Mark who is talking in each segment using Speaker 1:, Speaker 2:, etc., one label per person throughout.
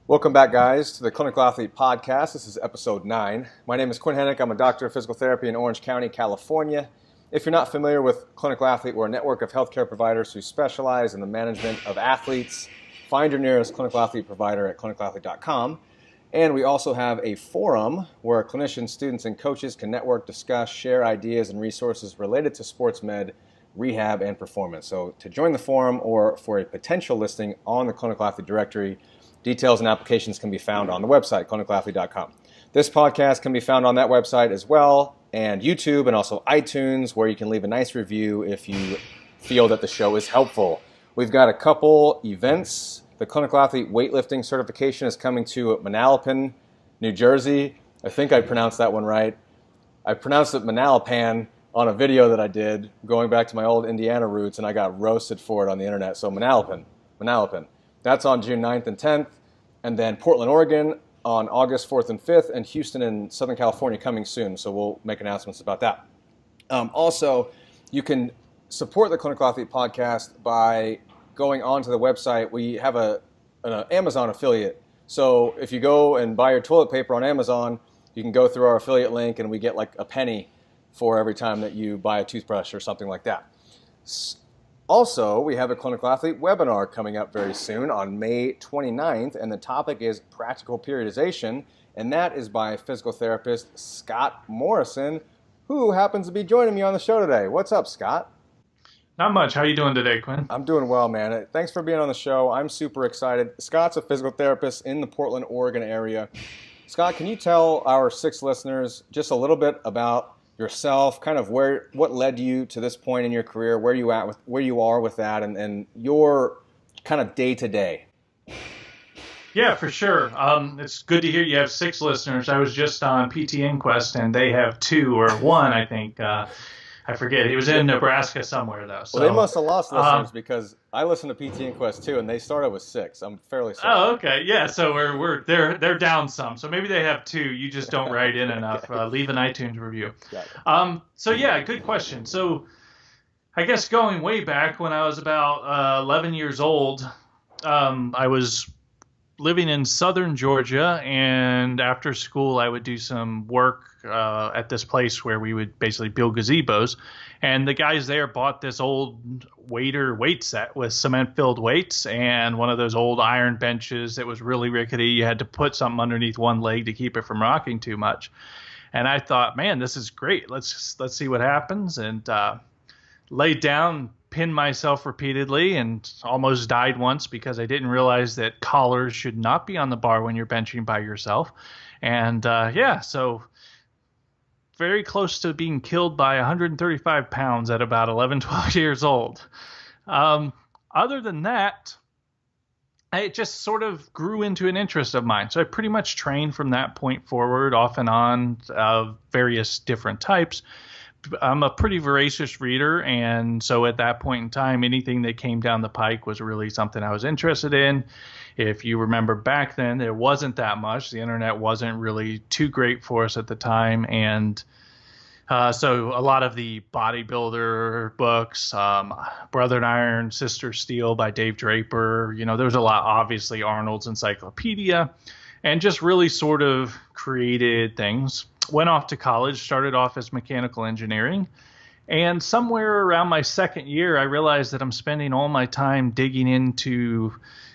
Speaker 1: Welcome back, guys, to the Clinical Athlete Podcast. This is episode 9. My name is Quinn Hennick. I'm a doctor of physical therapy in Orange County, California. If you're not familiar with Clinical Athlete, we're a network of healthcare providers who specialize in the management of athletes. Find your nearest Clinical Athlete provider at clinicalathlete.com. And we also have a forum where clinicians, students, and coaches can network, discuss, share ideas and resources related to sports med, rehab, and performance. So to join the forum or for a potential listing on the Clinical Athlete directory, details and applications can be found on the website, clinicalathlete.com. This podcast can be found on that website as well, and YouTube and also iTunes, where you can leave a nice review if you feel that the show is helpful. We've got a couple events. The Clinical Athlete weightlifting certification is coming to Manalapan, New Jersey. I think I pronounced that one right. I pronounced it Manalapan on a video that I did going back to my old Indiana roots, and I got roasted for it on the internet. So Manalapan. That's on June 9th and 10th. And then Portland, Oregon on August 4th and 5th, and Houston in Southern California coming soon. So we'll make announcements about that. Also, you can support the Clinical Athlete Podcast by going onto the website. We have an Amazon affiliate. So if you go and buy your toilet paper on Amazon, you can go through our affiliate link and we get like a penny for every time that you buy a toothbrush or something like that. Also, we have a Clinical Athlete webinar coming up very soon on May 29th, and the topic is practical periodization, and that is by physical therapist Scot Morrison, who happens to be joining me on the show today. What's up, Scott?
Speaker 2: Not much. How are you doing today, Quinn?
Speaker 1: I'm doing well, man. Thanks for being on the show. I'm super excited. Scott's a physical therapist in the Portland, Oregon area. Scott, can you tell our 6 listeners just a little bit about yourself, kind of what led you to this point in your career, where you are with that, and your kind of day-to-day?
Speaker 2: Yeah, for sure. It's good to hear you have 6 listeners. I was just on PT Inquest, and they have 2 or 1, I think. I forget. He was in Nebraska somewhere, though. So.
Speaker 1: Well, they must have lost listeners because I listened to PT Inquest too, and they started with 6. I'm fairly certain.
Speaker 2: Oh, okay. Yeah, so they're down some. So maybe they have 2. You just don't write in enough. Leave an iTunes review. So yeah, good question. So I guess going way back when I was about 11 years old, I was living in southern Georgia, and after school I would do some work at this place where we would basically build gazebos, and the guys there bought this old weight set with cement-filled weights and one of those old iron benches that was really rickety. You had to put something underneath one leg to keep it from rocking too much. And I thought, man, this is great. Let's see what happens. And laid down, pinned myself repeatedly, and almost died once because I didn't realize that collars should not be on the bar when you're benching by yourself. And so very close to being killed by 135 pounds at about 11, 12 years old. Other than that, it just sort of grew into an interest of mine. So I pretty much trained from that point forward, off and on, various different types. I'm a pretty voracious reader, and so at that point in time, anything that came down the pike was really something I was interested in. If you remember back then, there wasn't that much. The internet wasn't really too great for us at the time, and so a lot of the bodybuilder books, Brother in Iron, Sister Steel by Dave Draper, there was a lot, obviously Arnold's Encyclopedia, and just really sort of created things. Went off to college, started off as mechanical engineering, and somewhere around my second year, I realized that I'm spending all my time digging into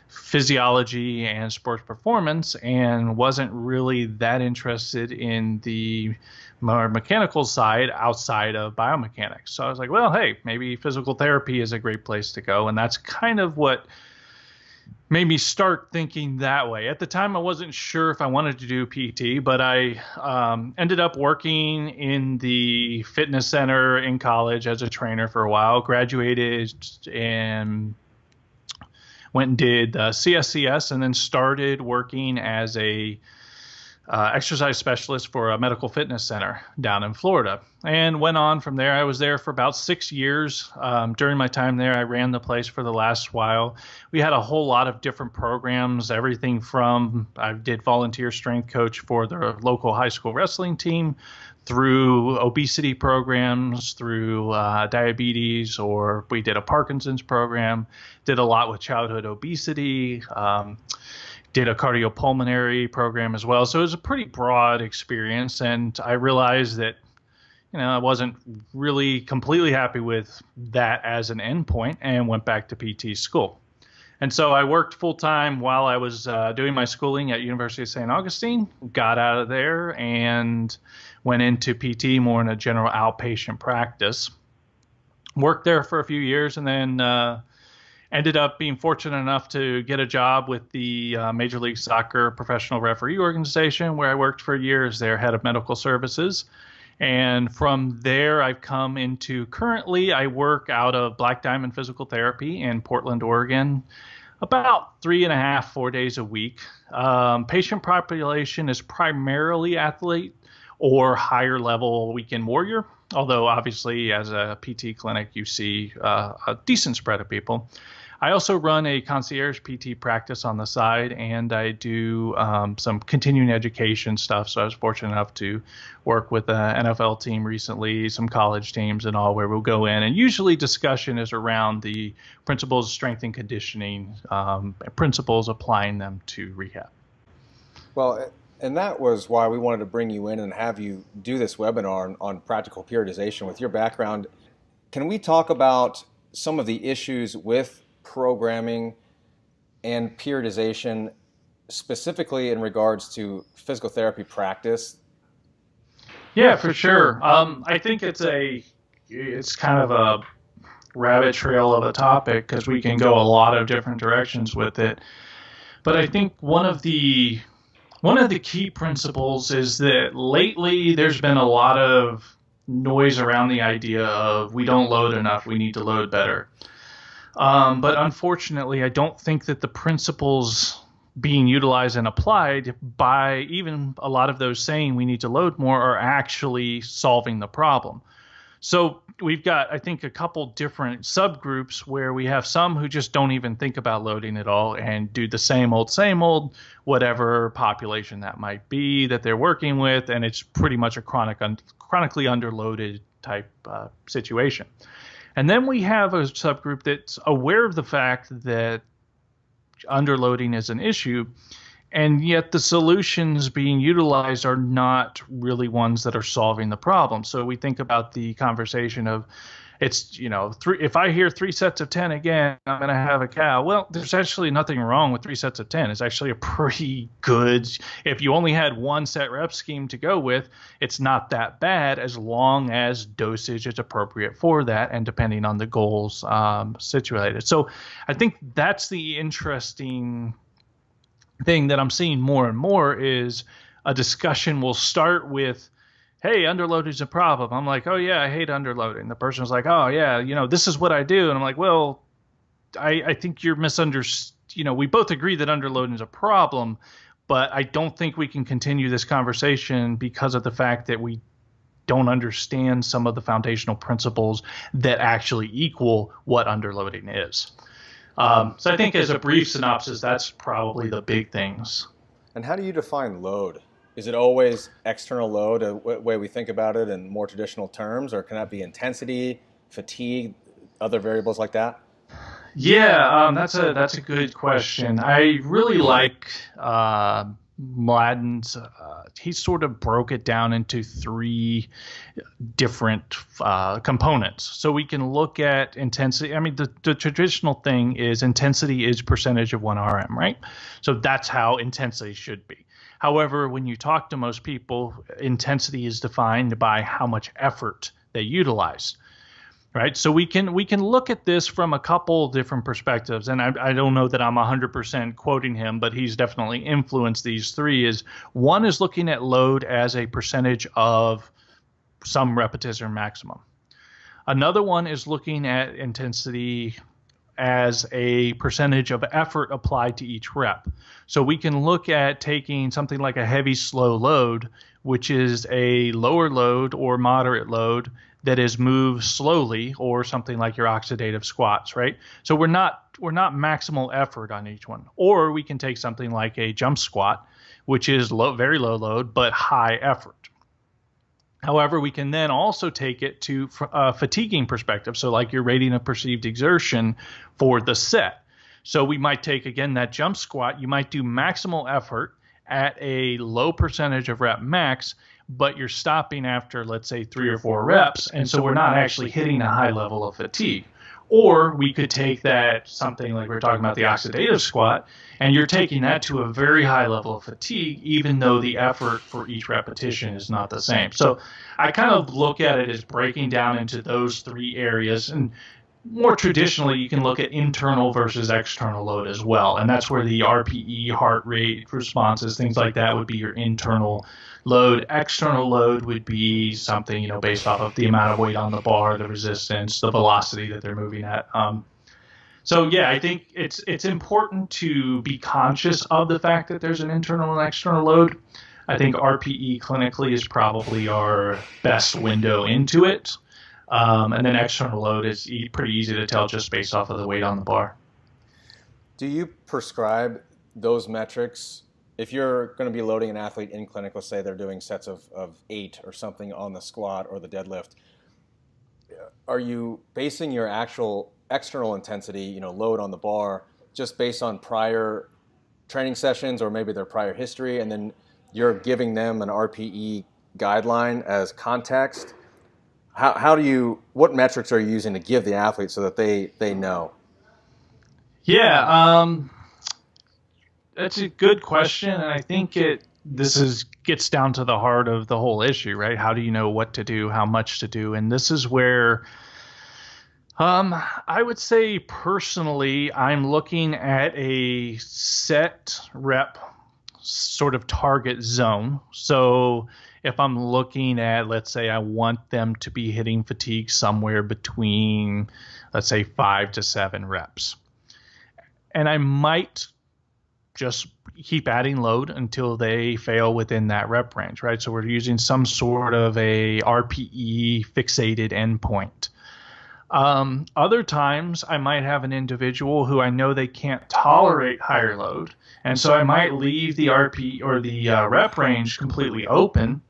Speaker 2: physiology and sports performance and wasn't really that interested in the more mechanical side outside of biomechanics. So I was like, well, hey, maybe physical therapy is a great place to go, and that's kind of what made me start thinking that way. At the time, I wasn't sure if I wanted to do PT, but I ended up working in the fitness center in college as a trainer for a while, graduated and went and did CSCS, and then started working as a exercise specialist for a medical fitness center down in Florida, and went on from there. I was there for about 6 years. During my time there, I ran the place for the last while. We had a whole lot of different programs, everything from I did volunteer strength coach for the local high school wrestling team, through obesity programs, through diabetes, or we did a Parkinson's program, did a lot with childhood obesity, did a cardiopulmonary program as well. So it was a pretty broad experience. And I realized that, I wasn't really completely happy with that as an endpoint and went back to PT school. And so I worked full time while I was doing my schooling at University of St. Augustine, got out of there and went into PT more in a general outpatient practice. Worked there for a few years and then ended up being fortunate enough to get a job with the Major League Soccer Professional Referee Organization, where I worked for a year as their head of medical services. And from there, I've come into currently, I work out of Black Diamond Physical Therapy in Portland, Oregon, about 3.5, 4 days a week. Patient population is primarily athlete or higher level weekend warrior, although obviously as a PT clinic, you see a decent spread of people. I also run a concierge PT practice on the side, and I do some continuing education stuff. So I was fortunate enough to work with an NFL team recently, some college teams and all, where we'll go in. And usually discussion is around the principles of strength and conditioning, principles applying them to rehab.
Speaker 1: Well, and that was why we wanted to bring you in and have you do this webinar on practical periodization. With your background, can we talk about some of the issues with programming and periodization, specifically in regards to physical therapy practice?
Speaker 2: Yeah, for sure. I think it's kind of a rabbit trail of a topic because we can go a lot of different directions with it. But I think one of the key principles is that lately there's been a lot of noise around the idea of we don't load enough, we need to load better. But unfortunately, I don't think that the principles being utilized and applied by even a lot of those saying we need to load more are actually solving the problem. So we've got, I think, a couple different subgroups where we have some who just don't even think about loading at all and do the same old, whatever population that might be that they're working with, and it's pretty much a chronically underloaded type situation. And then we have a subgroup that's aware of the fact that underloading is an issue, and yet the solutions being utilized are not really ones that are solving the problem. So we think about the conversation of it's, if I hear 3 sets of 10 again, I'm going to have a cow. Well, there's actually nothing wrong with 3 sets of 10. It's actually a pretty good, if you only had 1 set rep scheme to go with, it's not that bad as long as dosage is appropriate for that and depending on the goals situated. So I think that's the interesting thing that I'm seeing more and more is a discussion will start with, hey, underloading is a problem. I'm like, oh, yeah, I hate underloading. The person's like, oh, yeah, this is what I do. And I'm like, well, I think you're misunderstanding. We both agree that underloading is a problem, but I don't think we can continue this conversation because of the fact that we don't understand some of the foundational principles that actually equal what underloading is. So I think as a brief synopsis, that's probably the big things.
Speaker 1: And how do you define load? Is it always external load, a way we think about it in more traditional terms, or can that be intensity, fatigue, other variables like that?
Speaker 2: Yeah, that's a good question. I really like Mladen's. He sort of broke it down into 3 different components. So we can look at intensity. I mean, the traditional thing is intensity is percentage of 1 RM, right? So that's how intensity should be. However, when you talk to most people, intensity is defined by how much effort they utilize, right? So we can look at this from a couple different perspectives, and I don't know that I'm 100% quoting him, but he's definitely influenced these 3. Is one is looking at load as a percentage of some repetition maximum. Another one is looking at intensity as a percentage of effort applied to each rep. So we can look at taking something like a heavy slow load, which is a lower load or moderate load that is moved slowly, or something like your oxidative squats, right? So we're not maximal effort on each one. Or we can take something like a jump squat, which is very low load but high effort. However, we can then also take it to a fatiguing perspective. So like your rating of perceived exertion for the set. So we might take, again, that jump squat. You might do maximal effort at a low percentage of rep max, but you're stopping after, let's say, 3 or 4 reps. And so we're not actually hitting a high level of fatigue. Or we could take that, something like we're talking about the oxidative squat, and you're taking that to a very high level of fatigue, even though the effort for each repetition is not the same. So I kind of look at it as breaking down into those 3 areas. And more traditionally, you can look at internal versus external load as well. And that's where the RPE, heart rate responses, things like that would be your internal load. External load would be something, based off of the amount of weight on the bar, the resistance, the velocity that they're moving at. So yeah, I think it's important to be conscious of the fact that there's an internal and external load. I think RPE clinically is probably our best window into it. And then external load is pretty easy to tell just based off of the weight on the bar.
Speaker 1: Do you prescribe those metrics? If you're going to be loading an athlete in clinic, let's say they're doing sets of 8 or something on the squat or the deadlift, are you basing your actual external intensity, load on the bar, just based on prior training sessions or maybe their prior history, and then you're giving them an RPE guideline as context? What metrics are you using to give the athlete so that they know?
Speaker 2: Yeah, that's a good question, and I think gets down to the heart of the whole issue, right? How do you know what to do, how much to do? And this is where I would say personally, I'm looking at a set rep sort of target zone. So if I'm looking at, let's say I want them to be hitting fatigue somewhere between, let's say, 5 to 7 reps. And I might just keep adding load until they fail within that rep range, right? So we're using some sort of a RPE fixated endpoint. Other times I might have an individual who I know they can't tolerate higher load. And so I might leave the RP or the rep range completely open.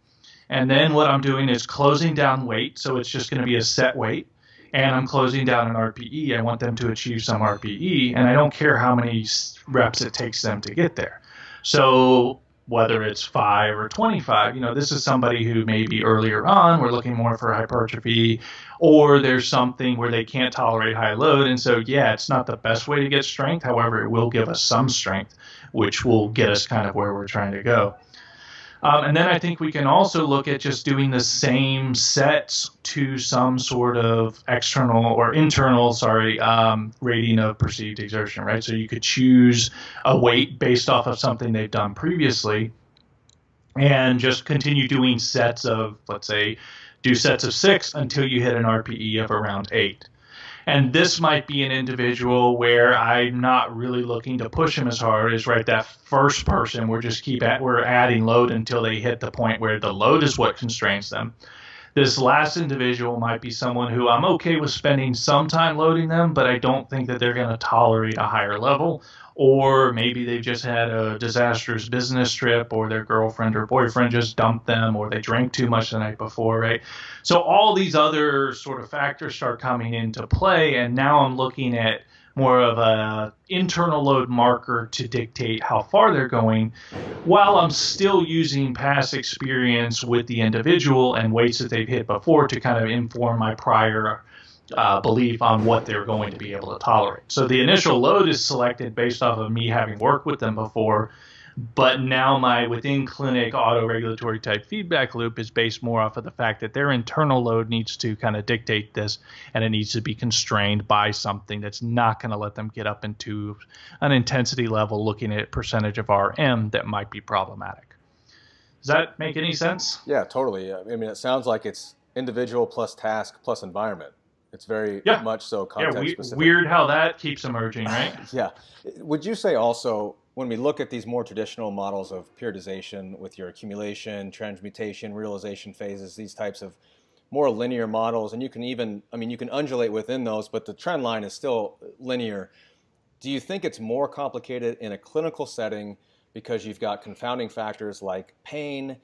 Speaker 2: And then what I'm doing is closing down weight. So it's just going to be a set weight. And I'm closing down an RPE. I want them to achieve some RPE. And I don't care how many reps it takes them to get there. So whether it's 5 or 25, this is somebody who maybe earlier on we're looking more for hypertrophy, or there's something where they can't tolerate high load. And so, yeah, it's not the best way to get strength. However, it will give us some strength, which will get us kind of where we're trying to go. And then I think we can also look at just doing the same sets to some sort of external or internal, rating of perceived exertion, right? So you could choose a weight based off of something they've done previously and just continue doing sets of, let's say, do sets of 6 until you hit an RPE of around 8. And this might be an individual where I'm not really looking to push him as hard as, right, that first person, we're adding load until they hit the point where the load is what constrains them. This last individual might be someone who I'm okay with spending some time loading them, but I don't think that they're going to tolerate a higher level. Or maybe they've just had a disastrous business trip, or their girlfriend or boyfriend just dumped them, or they drank too much the night before, right? So all these other sort of factors start coming into play, and now I'm looking at more of a internal load marker to dictate how far they're going, while I'm still using past experience with the individual and weights that they've hit before to kind of inform my prior belief on what they're going to be able to tolerate. So the initial load is selected based off of me having worked with them before, but now my within clinic auto-regulatory type feedback loop is based more off of the fact that their internal load needs to kind of dictate this, and it needs to be constrained by something that's not going to let them get up into an intensity level looking at percentage of RM that might be problematic. Does that make any sense?
Speaker 1: Yeah, totally. I mean, it sounds like it's individual plus task plus environment. It's very much so context specific.
Speaker 2: Weird how that keeps emerging, right?
Speaker 1: Yeah. Would you say also, when we look at these more traditional models of periodization with your accumulation, transmutation, realization phases, these types of more linear models, and you can even, you can undulate within those, but the trend line is still linear. Do you think it's more complicated in a clinical setting because you've got confounding factors like pain,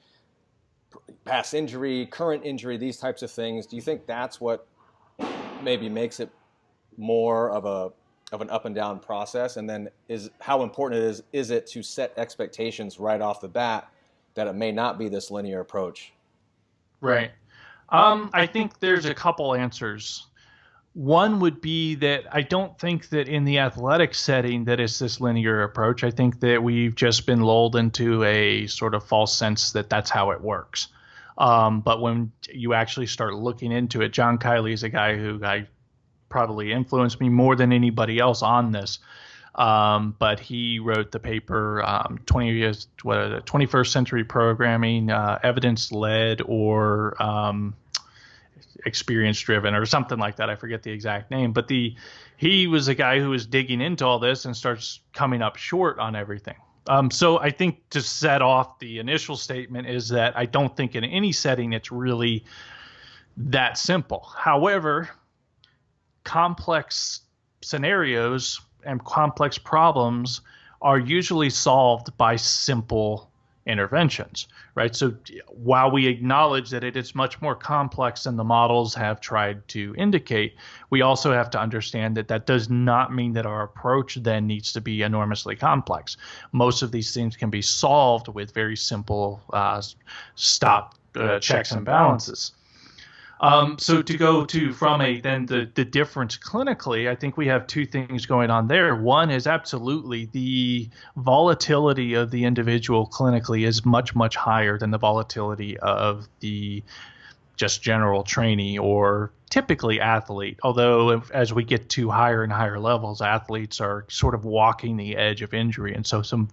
Speaker 1: past injury, current injury, these types of things? Do you think that's what maybe makes it more of of an up and down process? And then how important is it to set expectations right off the bat that it may not be this linear approach?
Speaker 2: Right. I think there's a couple answers. One would be that I don't think that in the athletic setting that it's this linear approach. I think that we've just been lulled into a sort of false sense that that's how it works. But when you actually start looking into it, John Kiley is a guy who probably influenced me more than anybody else on this. But he wrote the paper, 21st Century Programming, Evidence-Led or Experience-Driven or something like that. I forget the exact name. But he was a guy who was digging into all this and starts coming up short on everything. So I think to set off the initial statement is that I don't think in any setting it's really that simple. However, complex scenarios and complex problems are usually solved by simple interventions, right? So while we acknowledge that it is much more complex than the models have tried to indicate, we also have to understand that that does not mean that our approach then needs to be enormously complex. Most of these things can be solved with very simple checks and balances. So to go to from the difference clinically, I think we have two things going on there. One is absolutely the volatility of the individual clinically is much, much higher than the volatility of the just general trainee or typically athlete. Although as we get to higher and higher levels, athletes are sort of walking the edge of injury. And so some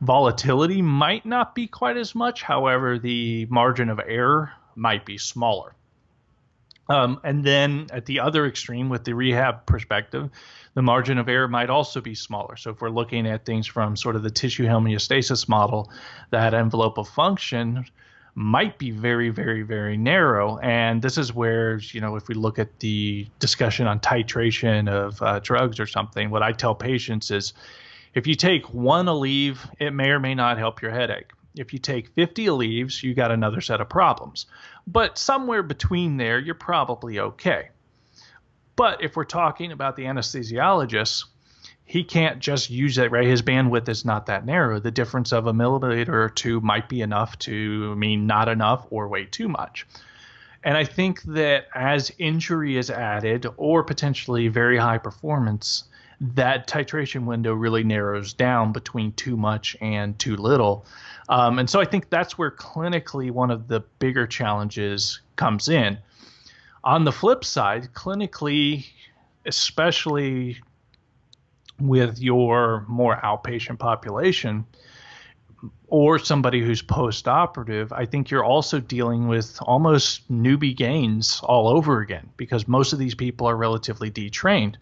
Speaker 2: volatility might not be quite as much. However, the margin of error might be smaller. And then at the other extreme with the rehab perspective, the margin of error might also be smaller. So if we're looking at things from sort of the tissue homeostasis model, that envelope of function might be very, very, very narrow. And this is where, if we look at the discussion on titration of drugs or something, what I tell patients is if you take one Aleve, it may or may not help your headache. If you take 50 Aleves, you got another set of problems. But somewhere between there, you're probably okay. But if we're talking about the anesthesiologist, he can't just use that, right? His bandwidth is not that narrow. The difference of a milliliter or two might be enough to mean not enough or way too much. And I think that as injury is added or potentially very high performance, that titration window really narrows down between too much and too little. And so I think that's where clinically one of the bigger challenges comes in. On the flip side, clinically, especially with your more outpatient population or somebody who's post-operative, I think you're also dealing with almost newbie gains all over again because most of these people are relatively detrained.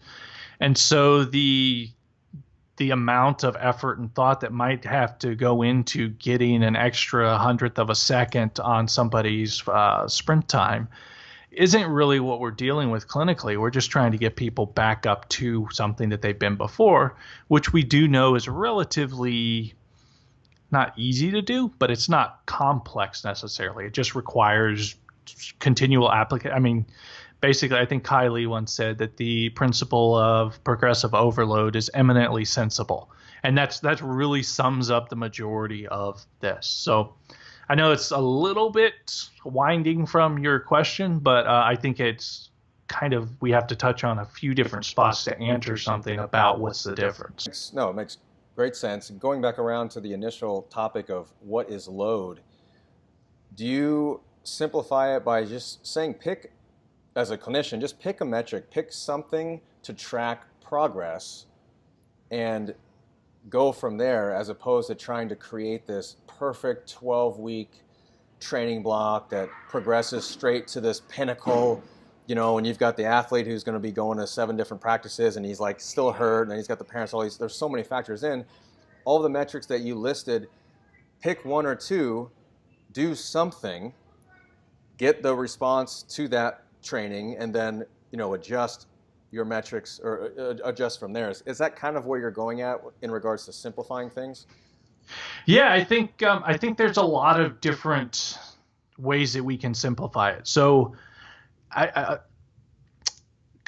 Speaker 2: And so the amount of effort and thought that might have to go into getting an extra 100th of a second on somebody's sprint time isn't really what we're dealing with clinically. We're just trying to get people back up to something that they've been before, which we do know is relatively not easy to do, but it's not complex necessarily. It just requires continual application. Basically, I think Kiley once said that the principle of progressive overload is eminently sensible. And that really sums up the majority of this. So I know it's a little bit winding from your question, but I think it's we have to touch on a few different spots to answer something about what's the difference.
Speaker 1: No, it makes great sense. Going back around to the initial topic of what is load, do you simplify it by just saying as a clinician, just pick a metric, pick something to track progress and go from there, as opposed to trying to create this perfect 12-week training block that progresses straight to this pinnacle, when you've got the athlete who's going to be going to 7 different practices and he's still hurt and he's got the parents, there's so many factors in. All the metrics that you listed, pick one or two, do something, get the response to that training, and then adjust your metrics or adjust from there. Is that kind of where you're going at in regards to simplifying things?
Speaker 2: Yeah, I think there's a lot of different ways that we can simplify it. So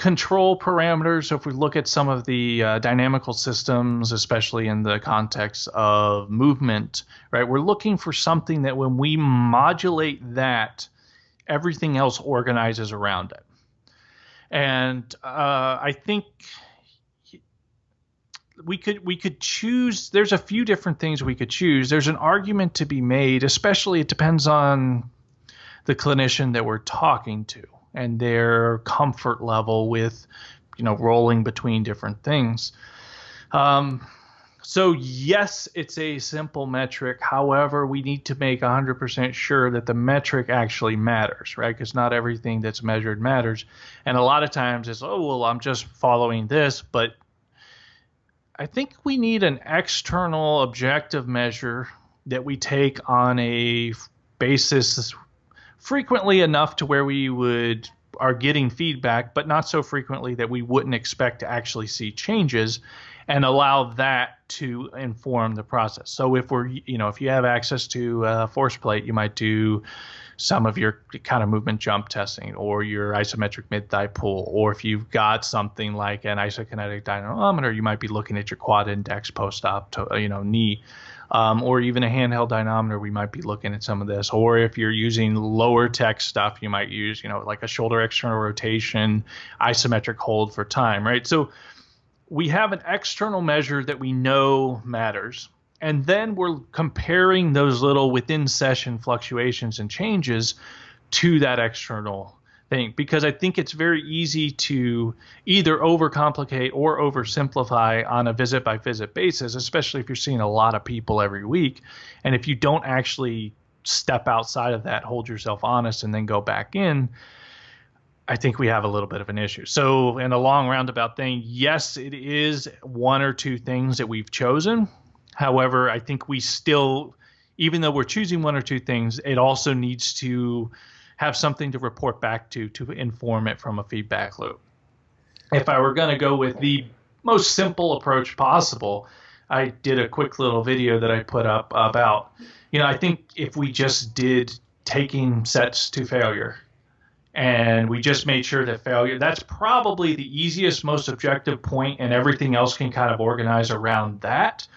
Speaker 2: control parameters, so if we look at some of the dynamical systems, especially in the context of movement, right, we're looking for something that when we modulate that, everything else organizes around it. And I think we could choose. There's a few different things we could choose. There's an argument to be made, especially it depends on the clinician that we're talking to and their comfort level with, rolling between different things. So yes, it's a simple metric. However, we need to make 100% sure that the metric actually matters, right? Because not everything that's measured matters. And a lot of times it's, I'm just following this. But I think we need an external objective measure that we take on a basis frequently enough to where we are getting feedback, but not so frequently that we wouldn't expect to actually see changes, and allow that to inform the process. So if if you have access to a force plate, you might do some of your kind of movement jump testing or your isometric mid-thigh pull, or if you've got something like an isokinetic dynamometer, you might be looking at your quad index post-op knee. Or even a handheld dynamometer, we might be looking at some of this. Or if you're using lower tech stuff, you might use, like a shoulder external rotation, isometric hold for time, right? So we have an external measure that we know matters. And then we're comparing those little within session fluctuations and changes to that external thing, because I think it's very easy to either overcomplicate or oversimplify on a visit by visit basis, especially if you're seeing a lot of people every week. And if you don't actually step outside of that, hold yourself honest, and then go back in, I think we have a little bit of an issue. So in a long roundabout thing, yes, it is one or two things that we've chosen. However, I think we still, even though we're choosing one or two things, it also needs to have something to report back to inform it from a feedback loop. If I were going to go with the most simple approach possible, I did a quick little video that I put up about, I think if we just did taking sets to failure and we just made sure that failure, that's probably the easiest, most objective point, and everything else can kind of organize around that.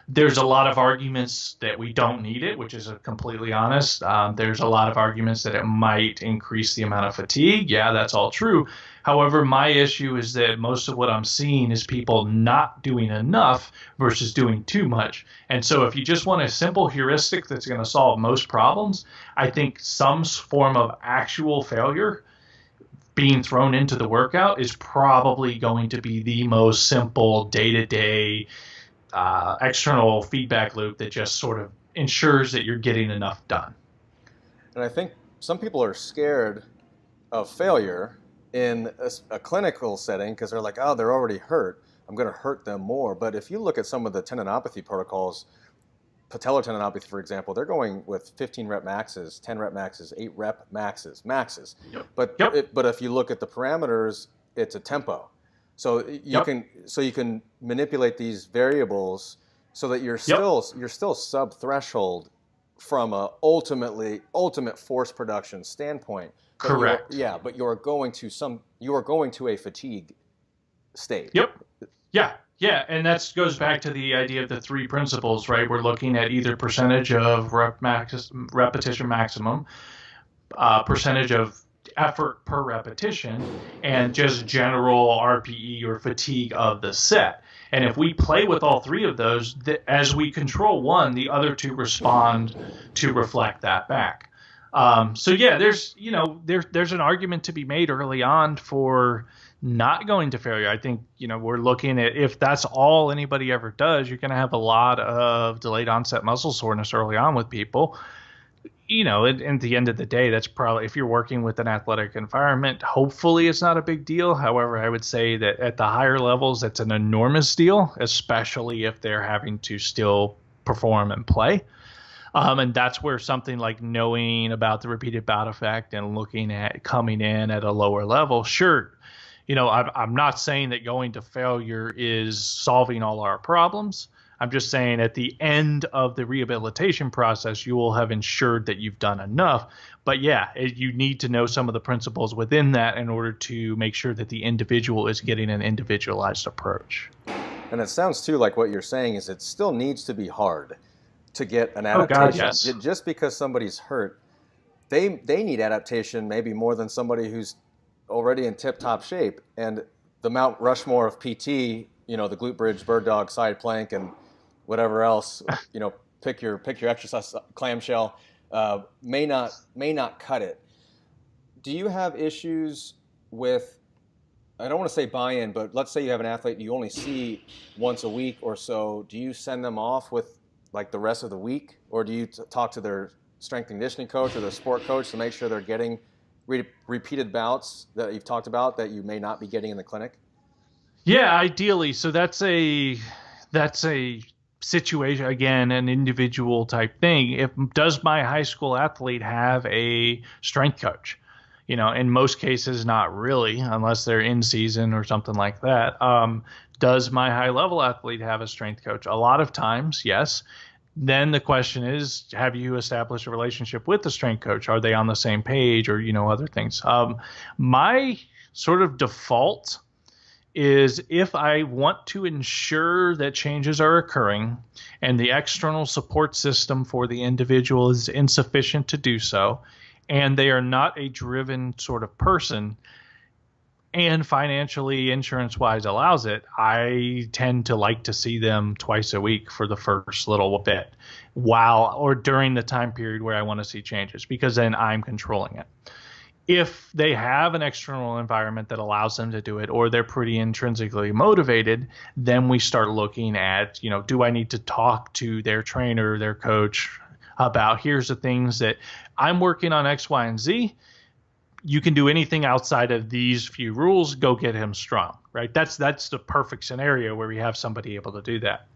Speaker 2: There's a lot of arguments that we don't need it, which is completely honest. There's a lot of arguments that it might increase the amount of fatigue. Yeah, that's all true. However, my issue is that most of what I'm seeing is people not doing enough versus doing too much. And so if you just want a simple heuristic that's going to solve most problems, I think some form of actual failure being thrown into the workout is probably going to be the most simple day-to-day external feedback loop that just sort of ensures that you're getting enough done.
Speaker 1: And I think some people are scared of failure in a clinical setting because they're like, they're already hurt. I'm going to hurt them more. But if you look at some of the tendinopathy protocols, patellar tendinopathy, for example, they're going with 15 rep maxes, 10 rep maxes, 8 rep maxes. Yep. But if you look at the parameters, it's a tempo. So you can manipulate these variables so that you're still sub threshold from a ultimate force production standpoint. But
Speaker 2: correct.
Speaker 1: But you are going to a fatigue state.
Speaker 2: Yep. Yeah, and that goes back to the idea of the three principles, right? We're looking at either percentage of repetition maximum, percentage of effort per repetition, and just general RPE or fatigue of the set. And if we play with all three of those, as we control one, the other two respond to reflect that back. There's an argument to be made early on for not going to failure. I think, we're looking at, if that's all anybody ever does, you're going to have a lot of delayed onset muscle soreness early on with people. At the end of the day, that's probably, if you're working with an athletic environment, hopefully it's not a big deal. However, I would say that at the higher levels, it's an enormous deal, especially if they're having to still perform and play. And that's where something like knowing about the repeated bout effect and looking at coming in at a lower level, sure, I'm not saying that going to failure is solving all our problems. I'm just saying at the end of the rehabilitation process, you will have ensured that you've done enough. But yeah, you need to know some of the principles within that in order to make sure that the individual is getting an individualized approach.
Speaker 1: And it sounds too like what you're saying is it still needs to be hard to get an
Speaker 2: adaptation.
Speaker 1: Oh God,
Speaker 2: yes.
Speaker 1: Just because somebody's hurt, they need adaptation maybe more than somebody who's already in tip-top shape. And the Mount Rushmore of PT, the glute bridge, bird dog, side plank, and whatever else, pick your exercise, clamshell, may not cut it. Do you have issues with, I don't want to say buy-in, but let's say you have an athlete you only see once a week or so. Do you send them off with like the rest of the week, or do you talk to their strength and conditioning coach or their sport coach to make sure they're getting repeated bouts that you've talked about that you may not be getting in the clinic?
Speaker 2: Yeah, ideally. So that's a situation, again, an individual type thing. Does my high school athlete have a strength coach? In most cases, not really, unless they're in season or something like that. Does my high level athlete have a strength coach? A lot of times, yes. Then the question is, have you established a relationship with the strength coach? Are they on the same page, or, other things? My sort of default is, if I want to ensure that changes are occurring and the external support system for the individual is insufficient to do so, and they are not a driven sort of person, and financially, insurance-wise allows it, I tend to like to see them twice a week for the first little bit, during the time period where I want to see changes, because then I'm controlling it. If they have an external environment that allows them to do it, or they're pretty intrinsically motivated, then we start looking at, do I need to talk to their trainer, their coach, about, here's the things that I'm working on, X, Y, and Z. You can do anything outside of these few rules, go get him strong, right? That's the perfect scenario where we have somebody able to do that.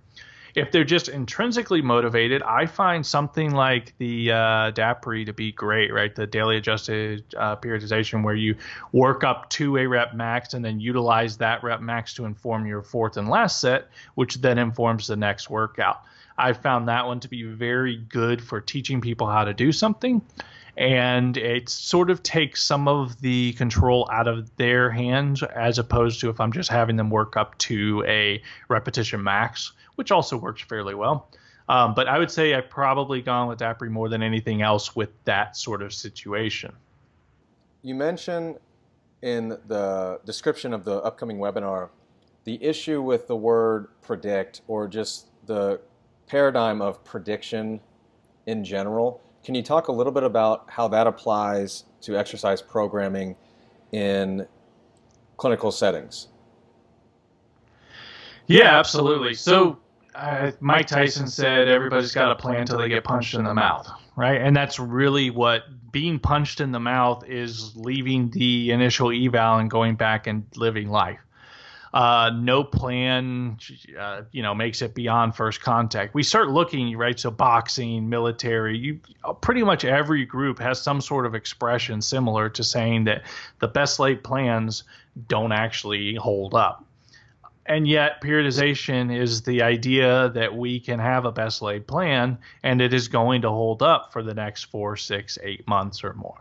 Speaker 2: If they're just intrinsically motivated, I find something like the DAPRI to be great, right? The daily adjusted periodization, where you work up to a rep max and then utilize that rep max to inform your fourth and last set, which then informs the next workout. I found that one to be very good for teaching people how to do something. And it sort of takes some of the control out of their hands, as opposed to if I'm just having them work up to a repetition max, which also works fairly well. But I would say I've probably gone with DAPRI more than anything else with that sort of situation.
Speaker 1: You mentioned in the description of the upcoming webinar the issue with the word predict, or just the paradigm of prediction in general. Can you talk a little bit about how that applies to exercise programming in clinical settings?
Speaker 2: Yeah, absolutely. So Mike Tyson said everybody's got a plan until they get punched in the mouth, right? And that's really what being punched in the mouth is: leaving the initial eval and going back and living life. No plan, makes it beyond first contact. We start looking, right? So boxing, military, pretty much every group has some sort of expression similar to saying that the best laid plans don't actually hold up. And yet periodization is the idea that we can have a best laid plan and it is going to hold up for the next 4, 6, 8 months or more.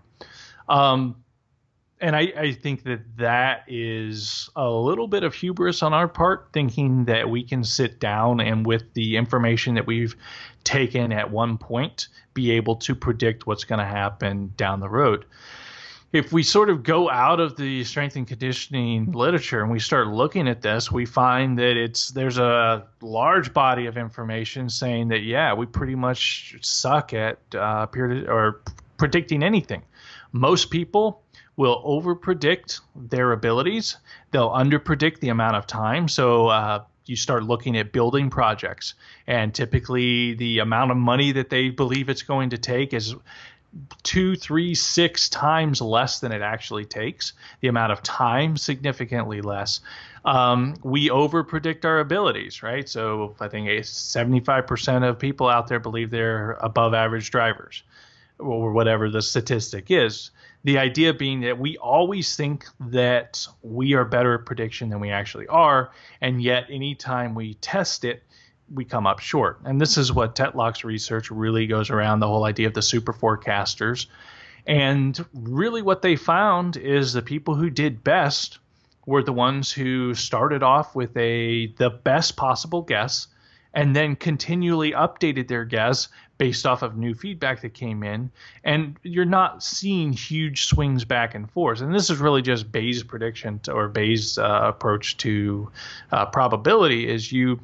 Speaker 2: And I think that is a little bit of hubris on our part, thinking that we can sit down and, with the information that we've taken at one point, be able to predict what's going to happen down the road. If we sort of go out of the strength and conditioning literature and we start looking at this, we find that there's a large body of information saying that, yeah, we pretty much suck at predicting anything. Most people will overpredict their abilities. They'll underpredict the amount of time. So you start looking at building projects, and typically the amount of money that they believe it's going to take is 2, 3, 6 times less than it actually takes. The amount of time, significantly less. We overpredict our abilities, right? So I think 75% of people out there believe they're above average drivers, or whatever the statistic is. The idea being that we always think that we are better at prediction than we actually are, and yet anytime we test it, we come up short. And this is what Tetlock's research really goes around, the whole idea of the super forecasters. And really what they found is the people who did best were the ones who started off with the best possible guess and then continually updated their guess based off of new feedback that came in. And you're not seeing huge swings back and forth. And this is really just Bayes' prediction or Bayes' approach to probability is you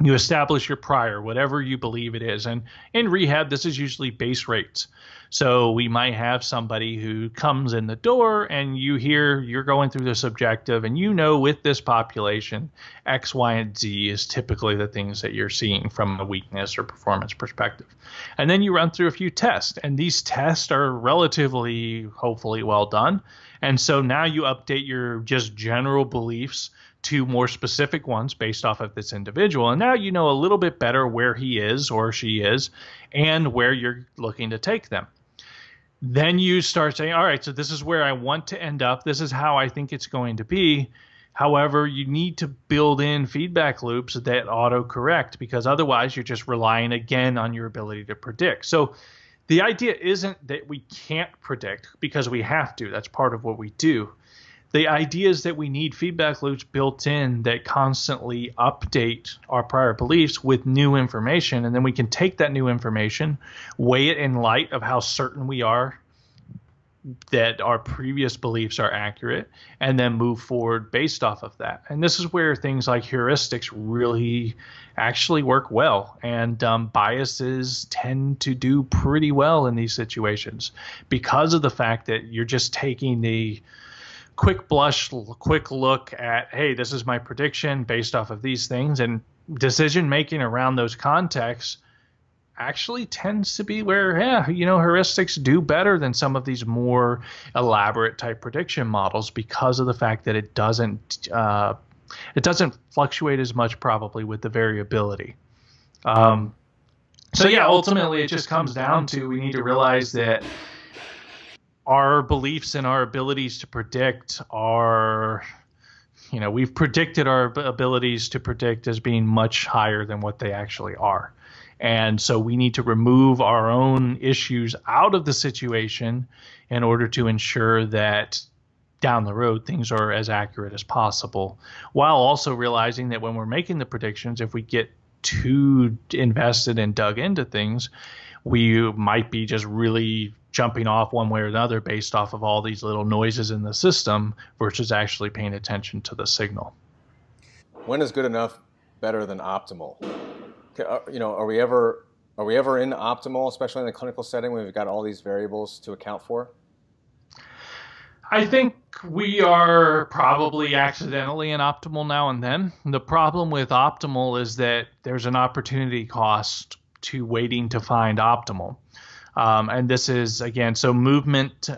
Speaker 2: establish your prior, whatever you believe it is. And in rehab, this is usually base rates. So we might have somebody who comes in the door and you're going through this objective and with this population, X, Y, and Z is typically the things that you're seeing from a weakness or performance perspective. And then you run through a few tests, and these tests are relatively, hopefully well done. And so now you update your just general beliefs to more specific ones based off of this individual. And now you know a little bit better where he is or she is and where you're looking to take them. Then you start saying, all right, so this is where I want to end up. This is how I think it's going to be. However, you need to build in feedback loops that auto-correct, because otherwise you're just relying again on your ability to predict. So the idea isn't that we can't predict, because we have to. That's part of what we do. The idea is that we need feedback loops built in that constantly update our prior beliefs with new information, and then we can take that new information, weigh it in light of how certain we are that our previous beliefs are accurate, and then move forward based off of that. And this is where things like heuristics really actually work well, and biases tend to do pretty well in these situations because of the fact that you're just taking the quick look at, hey, this is my prediction based off of these things, and decision making around those contexts actually tends to be where, heuristics do better than some of these more elaborate type prediction models because of the fact that it doesn't fluctuate as much probably with the variability. Ultimately it just comes down to, we need to realize that our beliefs and our abilities to predict are, we've predicted our abilities to predict as being much higher than what they actually are. And so we need to remove our own issues out of the situation in order to ensure that down the road things are as accurate as possible, while also realizing that when we're making the predictions, if we get too invested and dug into things, we might be just really jumping off one way or another based off of all these little noises in the system versus actually paying attention to the signal.
Speaker 1: When is good enough better than optimal? Are we ever in optimal, especially in the clinical setting when we've got all these variables to account for?
Speaker 2: I think we are probably accidentally in optimal now and then. The problem with optimal is that there's an opportunity cost to waiting to find optimal. And this is, again, so movement,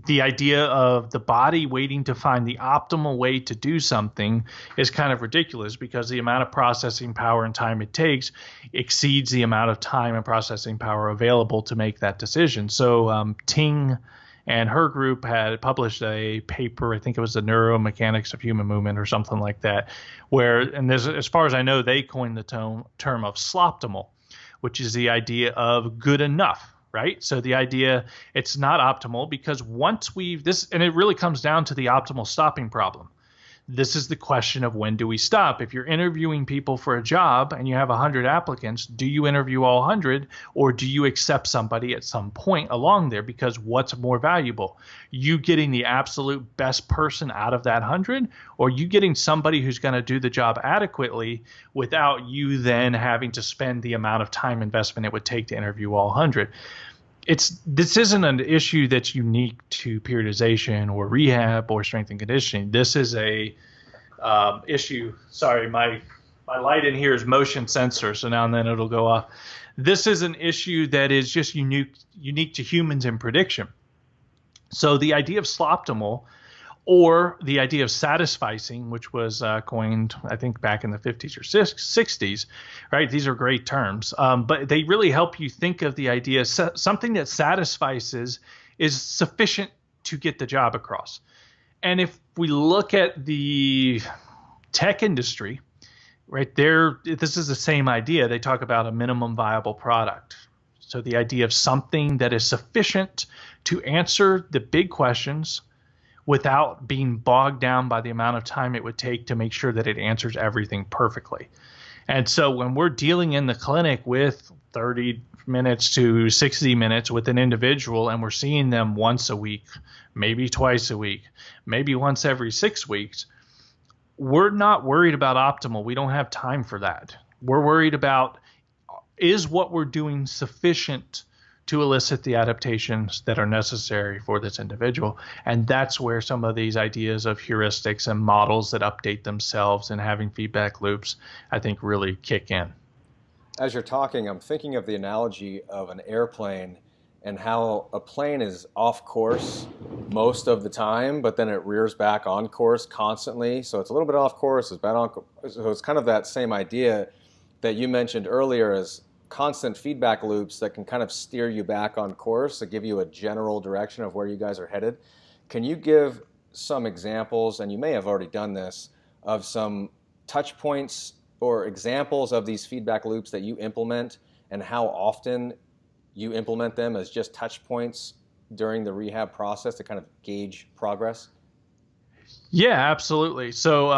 Speaker 2: the idea of the body waiting to find the optimal way to do something is kind of ridiculous, because the amount of processing power and time it takes exceeds the amount of time and processing power available to make that decision. So Ting and her group had published a paper, I think it was the Neuromechanics of Human Movement or something like that, as far as I know, they coined the term of sloptimal, which is the idea of good enough, right? So the idea, it's not optimal because once and it really comes down to the optimal stopping problem. This is the question of, when do we stop? If you're interviewing people for a job and you have 100 applicants, do you interview all 100, or do you accept somebody at some point along there? Because what's more valuable? You getting the absolute best person out of that 100, or you getting somebody who's going to do the job adequately without you then having to spend the amount of time investment it would take to interview all 100? This isn't an issue that's unique to periodization or rehab or strength and conditioning. This is a issue. Sorry, my light in here is motion sensor, so now and then it'll go off. This is an issue that is just unique to humans in prediction. So the idea of sloptimal, or the idea of satisficing, which was coined, I think, back in the 50s or 60s, right? These are great terms, but they really help you think of the idea, something that satisfies is sufficient to get the job across. And if we look at the tech industry, right there, this is the same idea. They talk about a minimum viable product. So the idea of something that is sufficient to answer the big questions without being bogged down by the amount of time it would take to make sure that it answers everything perfectly. And so when we're dealing in the clinic with 30 minutes to 60 minutes with an individual, and we're seeing them once a week, maybe twice a week, maybe once every 6 weeks, we're not worried about optimal. We don't have time for that. We're worried about, is what we're doing sufficient to elicit the adaptations that are necessary for this individual? And that's where some of these ideas of heuristics and models that update themselves and having feedback loops, I think, really kick in.
Speaker 1: As you're talking, I'm thinking of the analogy of an airplane and how a plane is off course most of the time, but then it rears back on course constantly. So it's a little bit off course, it's bad on course. So it's kind of that same idea that you mentioned earlier as constant feedback loops that can kind of steer you back on course to give you a general direction of where you guys are headed. Can you give some examples, and you may have already done this, of some touch points or examples of these feedback loops that you implement and how often you implement them as just touch points during the rehab process to kind of gauge progress?
Speaker 2: Yeah, absolutely. So,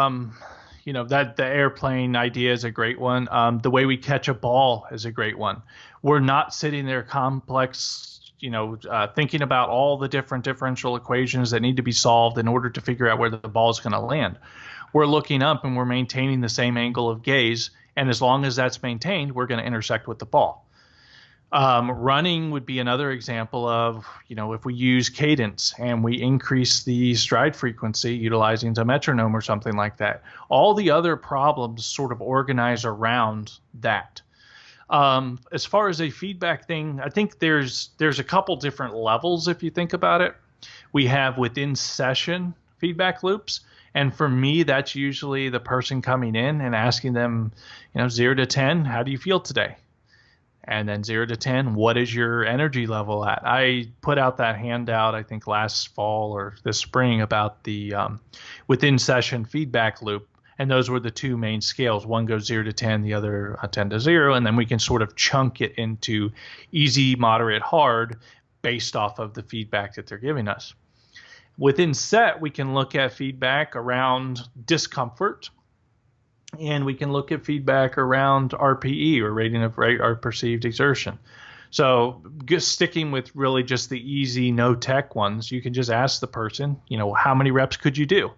Speaker 2: that the airplane idea is a great one. The way we catch a ball is a great one. We're not sitting there complex, thinking about all the different differential equations that need to be solved in order to figure out where the ball is going to land. We're looking up and we're maintaining the same angle of gaze. And as long as that's maintained, we're going to intersect with the ball. Running would be another example of, if we use cadence and we increase the stride frequency utilizing a metronome or something like that. All the other problems sort of organize around that. As far as a feedback thing, I think there's a couple different levels if you think about it. We have within session feedback loops. And for me, that's usually the person coming in and asking them, 0 to 10, how do you feel today? And then 0 to 10, what is your energy level at? I put out that handout, I think last fall or this spring, about the within session feedback loop. And those were the two main scales. One goes 0 to 10, the other 10 to 0. And then we can sort of chunk it into easy, moderate, hard based off of the feedback that they're giving us. Within set, we can look at feedback around discomfort. And we can look at feedback around RPE, or rating of or perceived exertion. So just sticking with really just the easy, no tech ones, you can just ask the person, how many reps could you do?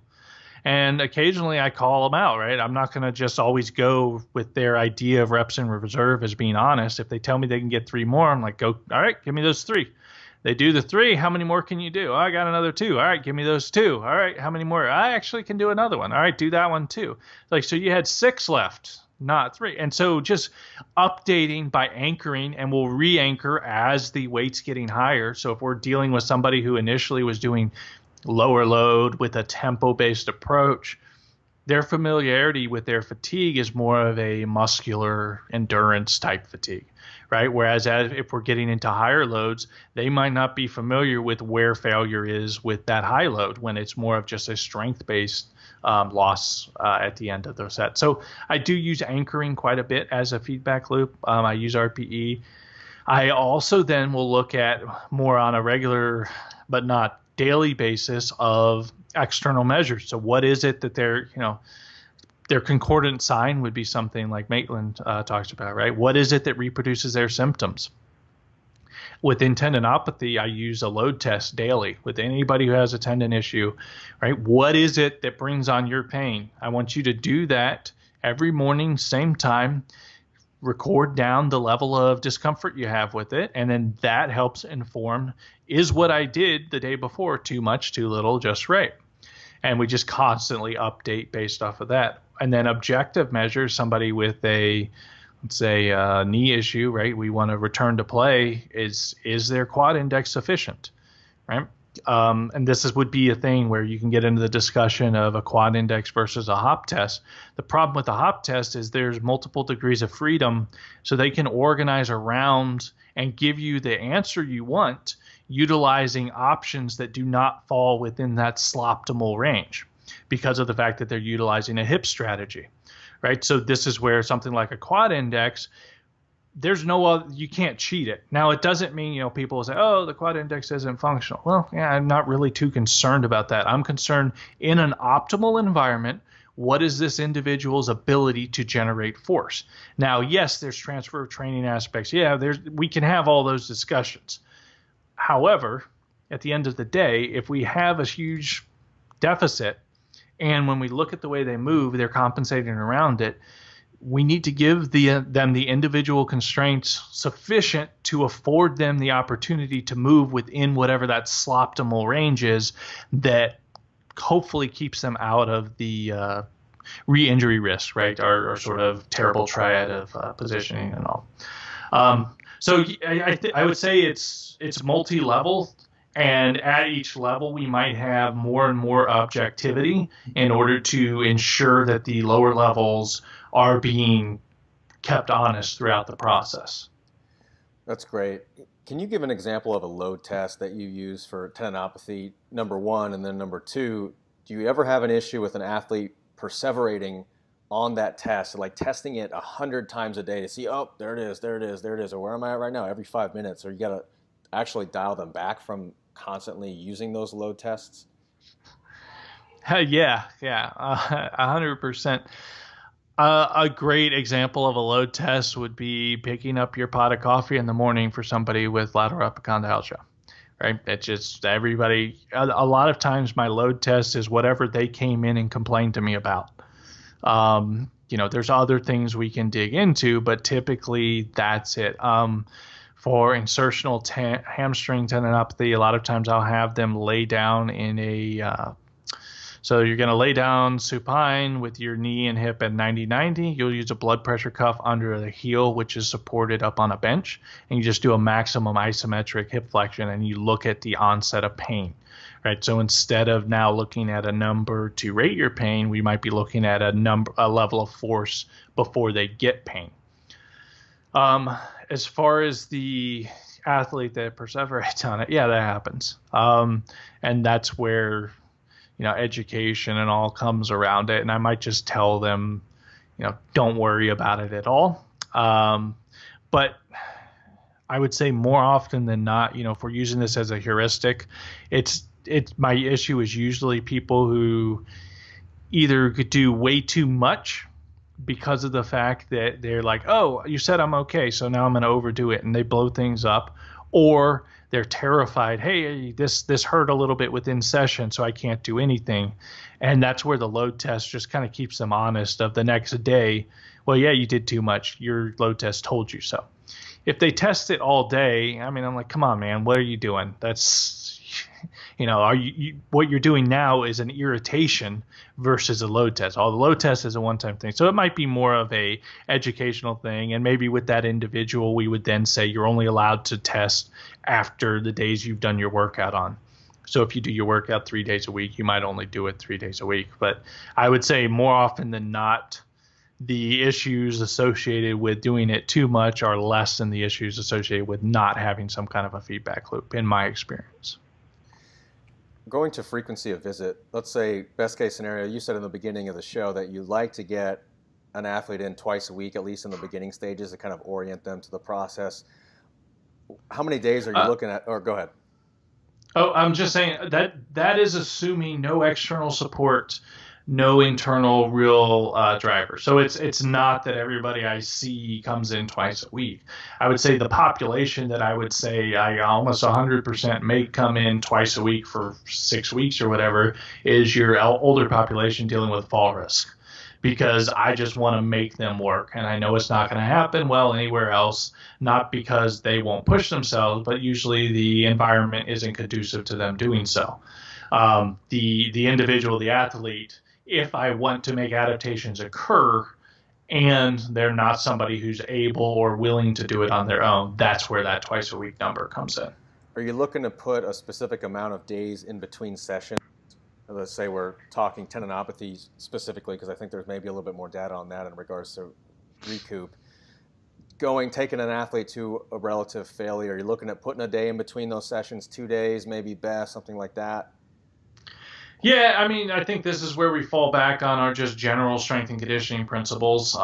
Speaker 2: And occasionally I call them out, right? I'm not going to just always go with their idea of reps in reserve as being honest. If they tell me they can get 3 more, I'm like, go, all right, give me those 3. They do the 3. How many more can you do? Oh, I got another 2. All right, give me those 2. All right, how many more? I actually can do another one. All right, do that one too. So you had 6 left, not 3. And so just updating by anchoring, and we'll re-anchor as the weight's getting higher. So if we're dealing with somebody who initially was doing lower load with a tempo-based approach, their familiarity with their fatigue is more of a muscular endurance type fatigue. Right. Whereas if we're getting into higher loads, they might not be familiar with where failure is with that high load when it's more of just a strength-based loss at the end of the set. So I do use anchoring quite a bit as a feedback loop. I use RPE. I also then will look at more on a regular but not daily basis of external measures. So what is it that their concordant sign would be something like Maitland talks about, right? What is it that reproduces their symptoms? Within tendinopathy, I use a load test daily with anybody who has a tendon issue, right? What is it that brings on your pain? I want you to do that every morning, same time, record down the level of discomfort you have with it, and then that helps inform, is what I did the day before too much, too little, just right? And we just constantly update based off of that. And then objective measures, somebody with let's say a knee issue, right? We want to return to play. Is their quad index sufficient, right? And this would be a thing where you can get into the discussion of a quad index versus a hop test. The problem with the hop test is there's multiple degrees of freedom, so they can organize around and give you the answer you want, utilizing options that do not fall within that sloptimal range because of the fact that they're utilizing a hip strategy, right? So this is where something like a quad index, there's no other, you can't cheat it. Now, it doesn't mean, people say, oh, the quad index isn't functional. Well, yeah, I'm not really too concerned about that. I'm concerned in an optimal environment, what is this individual's ability to generate force? Now, yes, there's transfer of training aspects. Yeah, we can have all those discussions. However, at the end of the day, if we have a huge deficit, and when we look at the way they move, they're compensating around it, we need to give them the individual constraints sufficient to afford them the opportunity to move within whatever that sloptimal range is that hopefully keeps them out of the re-injury risk, right? Our sort of terrible triad of positioning and all. So I would say it's multi-level. And at each level, we might have more and more objectivity in order to ensure that the lower levels are being kept honest throughout the process.
Speaker 1: That's great. Can you give an example of a load test that you use for tendinopathy, number one, and then number two, do you ever have an issue with an athlete perseverating on that test, like testing it 100 times a day to see, oh, there it is, or where am I at right now, every 5 minutes, or you got to actually dial them back from constantly using those load tests?
Speaker 2: Yeah, 100%. A great example of a load test would be picking up your pot of coffee in the morning for somebody with lateral epicondylgia, right? It's just everybody, a lot of times my load test is whatever they came in and complained to me about. There's other things we can dig into, but typically that's it. For insertional hamstring tendinopathy, a lot of times I'll have them lay down in so you're going to lay down supine with your knee and hip at 90-90. You'll use a blood pressure cuff under the heel, which is supported up on a bench, and you just do a maximum isometric hip flexion, and you look at the onset of pain, right? So instead of now looking at a number to rate your pain, we might be looking at a level of force before they get pain. As far as the athlete that perseverates on it, yeah, that happens. And that's where, education and all comes around it. And I might just tell them, don't worry about it at all. But I would say more often than not, if we're using this as a heuristic, it's my issue is usually people who either could do way too much because of the fact that they're like, oh, you said I'm okay, so now I'm going to overdo it, and they blow things up, or they're terrified, hey, this hurt a little bit within session, so I can't do anything. And that's where the load test just kind of keeps them honest of the next day. Well, yeah, you did too much. Your load test told you so. If they test it all day, I'm like, come on, man, what are you doing? That's, what you're doing now is an irritation versus a load test. The load test is a one-time thing. So it might be more of a educational thing. And maybe with that individual, we would then say you're only allowed to test after the days you've done your workout on. So if you do your workout 3 days a week, you might only do it 3 days a week. But I would say more often than not, the issues associated with doing it too much are less than the issues associated with not having some kind of a feedback loop, in my experience.
Speaker 1: Going to frequency of visit, let's say best case scenario, you said in the beginning of the show that you like to get an athlete in twice a week, at least in the beginning stages, to kind of orient them to the process. How many days are you looking at? Or go ahead.
Speaker 2: Oh, I'm just saying that is assuming no external support, no internal real driver. So it's not that everybody I see comes in twice a week. I would say the population that I would say I almost 100% may come in twice a week for 6 weeks or whatever is your older population dealing with fall risk, because I just want to make them work. And I know it's not going to happen well anywhere else, not because they won't push themselves, but usually the environment isn't conducive to them doing so. The individual, the athlete, if I want to make adaptations occur and they're not somebody who's able or willing to do it on their own, that's where that twice a week number comes in.
Speaker 1: Are you looking to put a specific amount of days in between sessions? Let's say we're talking tendinopathy specifically, because I think there's maybe a little bit more data on that in regards to recoup. Taking an athlete to a relative failure, you're looking at putting a day in between those sessions, 2 days, maybe best, something like that?
Speaker 2: Yeah, I mean, I think this is where we fall back on our just general strength and conditioning principles.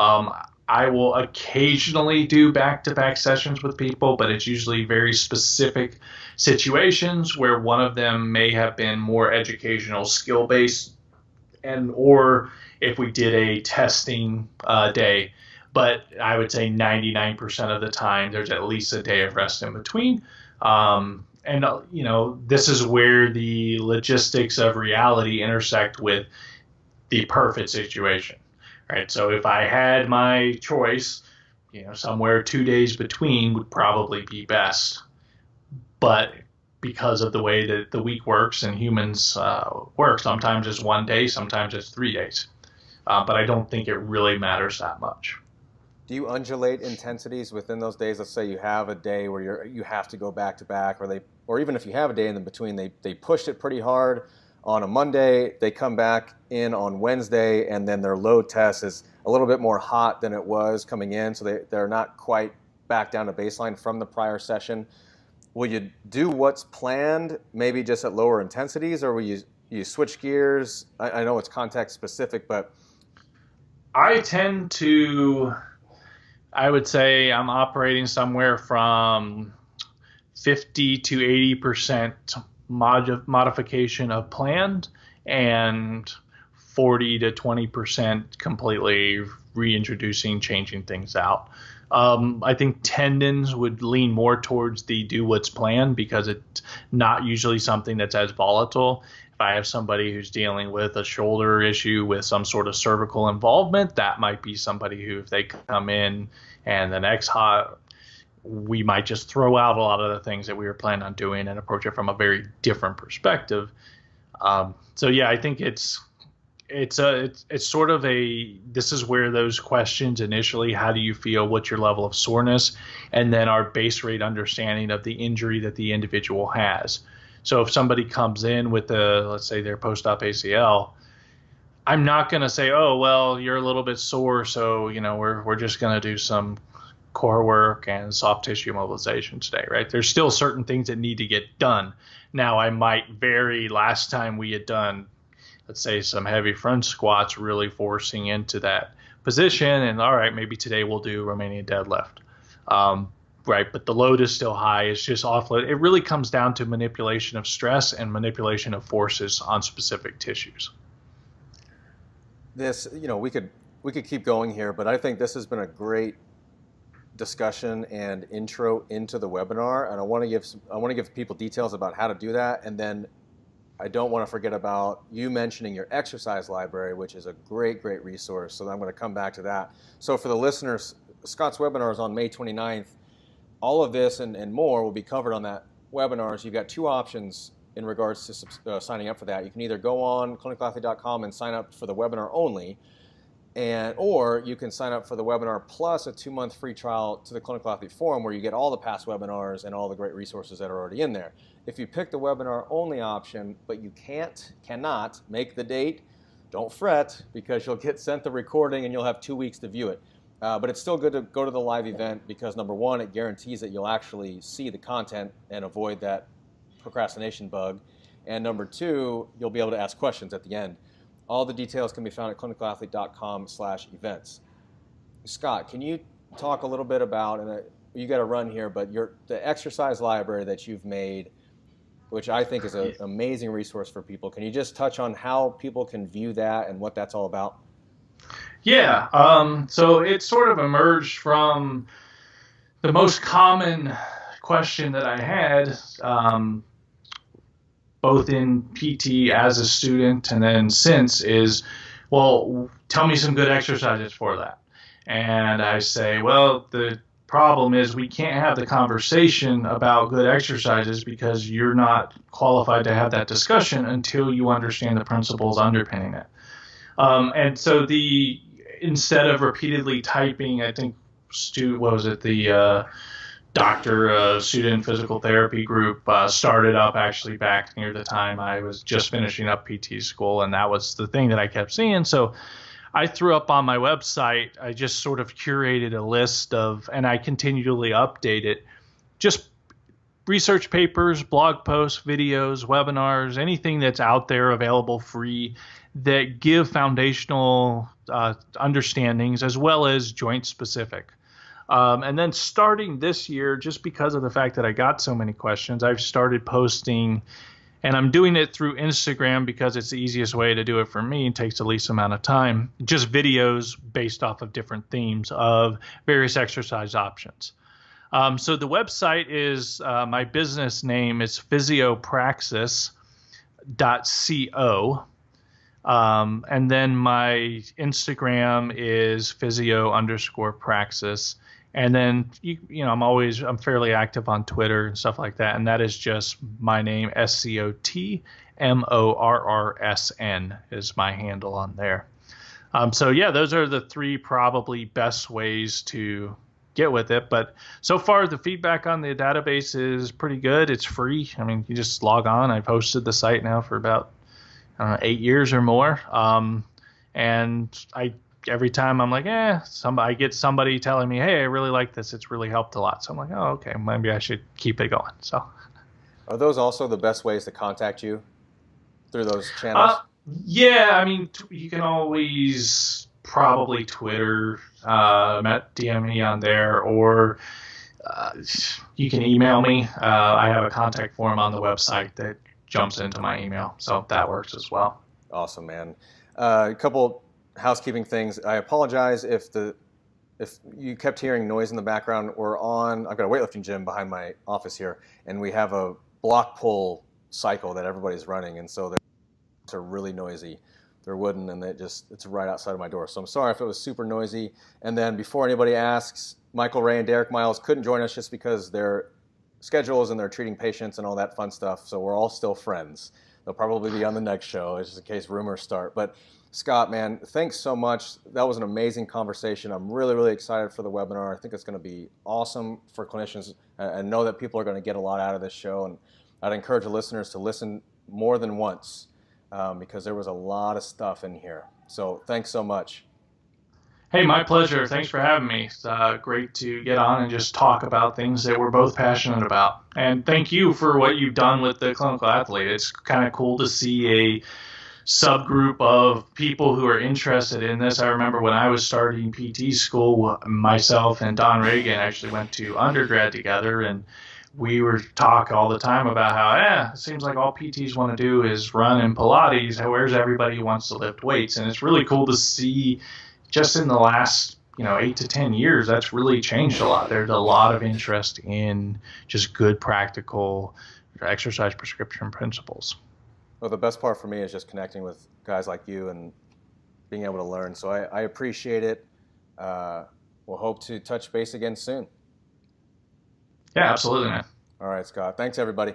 Speaker 2: I will occasionally do back-to-back sessions with people, but it's usually very specific situations where one of them may have been more educational, skill-based, or if we did a testing day. But I would say 99% of the time, there's at least a day of rest in between. And this is where the logistics of reality intersect with the perfect situation, right? So if I had my choice, somewhere 2 days between would probably be best. But because of the way that the week works and humans work, sometimes it's 1 day, sometimes it's 3 days. But I don't think it really matters that much.
Speaker 1: Do you undulate intensities within those days? Let's say you have a day where you have to go back to back, or even if you have a day in the between, they pushed it pretty hard on a Monday, they come back in on Wednesday, and then their load test is a little bit more hot than it was coming in, so they're not quite back down to baseline from the prior session. Will you do what's planned, maybe just at lower intensities, or will you switch gears? I know it's context specific, but
Speaker 2: I would say I'm operating somewhere from 50 to 80% modification of planned and 40 to 20% completely reintroducing, changing things out. I think tendons would lean more towards the do what's planned because it's not usually something that's as volatile. If I have somebody who's dealing with a shoulder issue with some sort of cervical involvement, that might be somebody who, if they come in and the next we might just throw out a lot of the things that we were planning on doing and approach it from a very different perspective. So yeah, I think it's sort of this is where those questions initially, how do you feel, what's your level of soreness, and then our base rate understanding of the injury that the individual has. So if somebody comes in with let's say their post-op ACL, I'm not going to say, oh, well, you're a little bit sore, so, we're just going to do some core work and soft tissue mobilization today, right? There's still certain things that need to get done. Now, I might vary. Last time we had done, let's say, some heavy front squats, really forcing into that position, and all right, maybe today we'll do Romanian deadlift. Right, but the load is still high. It's just offload. It really comes down to manipulation of stress and manipulation of forces on specific tissues.
Speaker 1: This, we could keep going here, but I think this has been a great discussion and intro into the webinar, and I want to give people details about how to do that, and then I don't want to forget about you mentioning your exercise library, which is a great resource. So I'm going to come back to that. So for the listeners, Scot's webinar is on May 29th. All of this and more will be covered on that webinar. So you've got two options in regards to signing up for that. You can either go on clinicalathlete.com and sign up for the webinar only, or you can sign up for the webinar plus a 2-month free trial to the Clinical Athlete Forum, where you get all the past webinars and all the great resources that are already in there. If you pick the webinar only option, but you cannot make the date, don't fret, because you'll get sent the recording and you'll have 2 weeks to view it. But it's still good to go to the live event because, number one, it guarantees that you'll actually see the content and avoid that procrastination bug. And number two, you'll be able to ask questions at the end. All the details can be found at clinicalathlete.com/events. Scott, can you talk a little bit about, and you got to run here, but the exercise library that you've made, which I think is an amazing resource for people. Can you just touch on how people can view that and what that's all about?
Speaker 2: Yeah, so it sort of emerged from the most common question that I had, both in PT as a student and then since, is, well, tell me some good exercises for that. And I say, well, the problem is we can't have the conversation about good exercises because you're not qualified to have that discussion until you understand the principles underpinning it. And so instead of repeatedly typing, I think, the doctor student physical therapy group started up actually back near the time I was just finishing up PT school, and that was the thing that I kept seeing. So I threw up on my website, I just sort of curated a list of, and I continually update it, just research papers, blog posts, videos, webinars, anything that's out there available free that give foundational understandings as well as joint specific. And then starting this year, just because of the fact that I got so many questions, I've started posting, and I'm doing it through Instagram because it's the easiest way to do it for me. It takes the least amount of time, just videos based off of different themes of various exercise options. So the website is, my business name is physiopraxis.co. And then my Instagram is physio_praxis. And then, I'm fairly active on Twitter and stuff like that. And that is just my name, ScotMorrison is my handle on there. So yeah, those are the three probably best ways to get with it. But so far the feedback on the database is pretty good. It's free. I mean, you just log on. I've hosted the site now for about 8 years or more. And every time I'm like, I get somebody telling me, hey, I really like this. It's really helped a lot. So I'm like, oh, okay, maybe I should keep it going. So
Speaker 1: are those also the best ways to contact you through those channels?
Speaker 2: Yeah, I mean, you can always probably Twitter, DM me on there, or you can email me. I have a contact form on the website that jumps into my email, so that works as well.
Speaker 1: Awesome, man. A couple housekeeping things. I apologize if you kept hearing noise in the background. I've got a weightlifting gym behind my office here, and we have a block pull cycle that everybody's running, and so they're really noisy. They're wooden, and it's right outside of my door. So I'm sorry if it was super noisy. And then before anybody asks, Michael Ray and Derek Miles couldn't join us just because their schedules and they're treating patients and all that fun stuff. So we're all still friends. They'll probably be on the next show, just in case rumors start. But Scott, man, thanks so much. That was an amazing conversation. I'm really, really excited for the webinar. I think it's going to be awesome for clinicians, and know that people are going to get a lot out of this show. And I'd encourage the listeners to listen more than once, because there was a lot of stuff in here. So thanks so much.
Speaker 2: Hey, my pleasure. Thanks for having me. It's great to get on and just talk about things that we're both passionate about. And thank you for what you've done with the Clinical Athlete. It's kind of cool to see a subgroup of people who are interested in this. I remember when I was starting PT school, myself and Don Reagan actually went to undergrad together, and we were talk all the time about how, it seems like all PTs want to do is run and Pilates. Where's everybody who wants to lift weights? And it's really cool to see just in the last, 8 to 10 years, that's really changed a lot. There's a lot of interest in just good practical exercise prescription principles.
Speaker 1: Well, the best part for me is just connecting with guys like you and being able to learn. So I appreciate it. We'll hope to touch base again soon.
Speaker 2: Yeah, absolutely, man.
Speaker 1: All right, Scott. Thanks, everybody.